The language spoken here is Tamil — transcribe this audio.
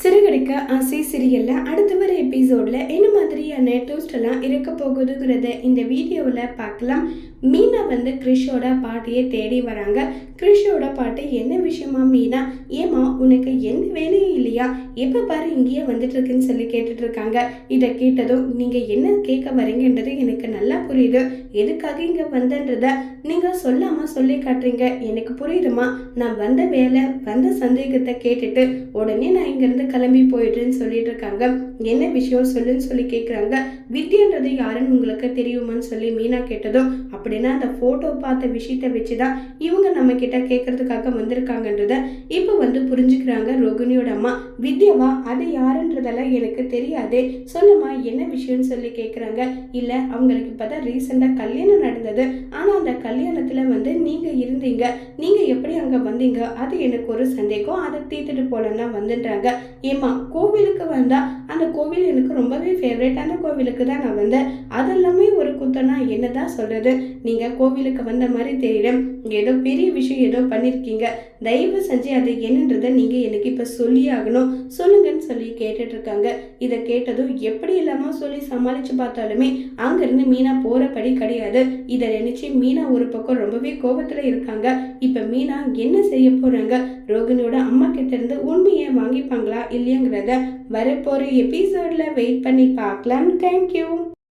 சிறுகடிக்க ஆசை சீரியல்ல அடுத்து வர எபிசோட்ல என்ன மாதிரியான ட்விஸ்ட் எல்லாம் இருக்க போகுதுங்கிறத இந்த வீடியோவில் பார்க்கலாம். மீனா கிறிஷோட பாட்டியை தேடி வராங்க. கிறிஷோட பாட்டி என்ன விஷயமா மீனா, ஏமா உனக்கு எந்த வேலையும் இல்லையா, எப்போ பாரு இங்கேயே வந்துட்டு இருக்குன்னு சொல்லி கேட்டுட்டு இருக்காங்க. இதை கேட்டதும் நீங்க என்ன கேட்க வரீங்கன்றது எனக்கு நல்லா புரியுது, எதுக்காக இங்க வந்தன்றத நீங்க சொல்லாம சொல்லி காட்டுறீங்க, எனக்கு புரியுதுமா. நான் வந்த வேலை வந்த சந்தேகத்தை கேட்டுட்டு உடனே நான் இங்கிருந்து கிளம்பி போயிடுறேன்னு சொல்லிட்டு இருக்காங்க. என்ன விஷயம் சொல்லுன்னு சொல்லி கேட்குறாங்க. வித்யான்றது யாருன்னு உங்களுக்கு தெரியுமான்னு சொல்லி மீனா கேட்டதும், அப்படின்னா அந்த போட்டோ பார்த்த விஷயத்தை வச்சுதான் இவங்க நம்ம கிட்ட கேட்கறதுக்காக வந்திருக்காங்கன்றத இப்போ புரிஞ்சுக்கிறாங்க ரோகிணியோட அம்மா. வித்யாவா, அது யாருன்றதெல்லாம் எனக்கு தெரியாதே, சொல்லுமா என்ன விஷயம்னு சொல்லி கேட்குறாங்க. இல்லை, அவங்களுக்கு இப்போதான் ரீசெண்டாக கல்யாணம் நடந்தது, ஆனால் அந்த கல்யாணத்தில் நீங்க இருந்தீங்க, நீங்க எப்படி அங்கே வந்தீங்க, அது எனக்கு ஒரு சந்தேகம், அதை தீர்த்துட்டு போலன்னா வந்துன்றாங்க. ஏமா, கோவிலுக்கு வந்தா அந்த கோவில் எனக்கு ரொம்பவே ஃபேவரட்டான கோவிலுக்கு தான் நான் வந்தேன், அதெல்லாமே ஒரு குத்தனா என்னதான் சொல்றது, நீங்க கோவிலுக்கு வந்த மாதிரி தெரியல, ஏதோ பெரிய விஷயம் ஏதோ பண்ணிருக்கீங்க, தயவு செஞ்சு அது என்னன்றதை நீங்க எனக்கு இப்ப சொல்லி ஆகணும், சொல்லுங்கன்னு சொல்லி கேட்டுட்டு இருக்காங்க. இதை கேட்டதும் எப்படி இல்லாம சொல்லி சமாளிச்சு பார்த்தாலுமே அங்கிருந்து மீனா போறபடி கிடையாது. இதை நினைச்சு மீனா ஒரு பக்கம் ரொம்பவே கோபத்துல இருக்காங்க. இப்ப மீனா என்ன செய்ய போறாங்க, ரோகிணியோட அம்மா கிட்ட இருந்து உண்மையை வாங்கிப்பாங்களா இல்லையாங்கிறத வரப்போற எபிசோட்ல வெயிட் பண்ணி பார்க்கலாம். தேங்க்யூ.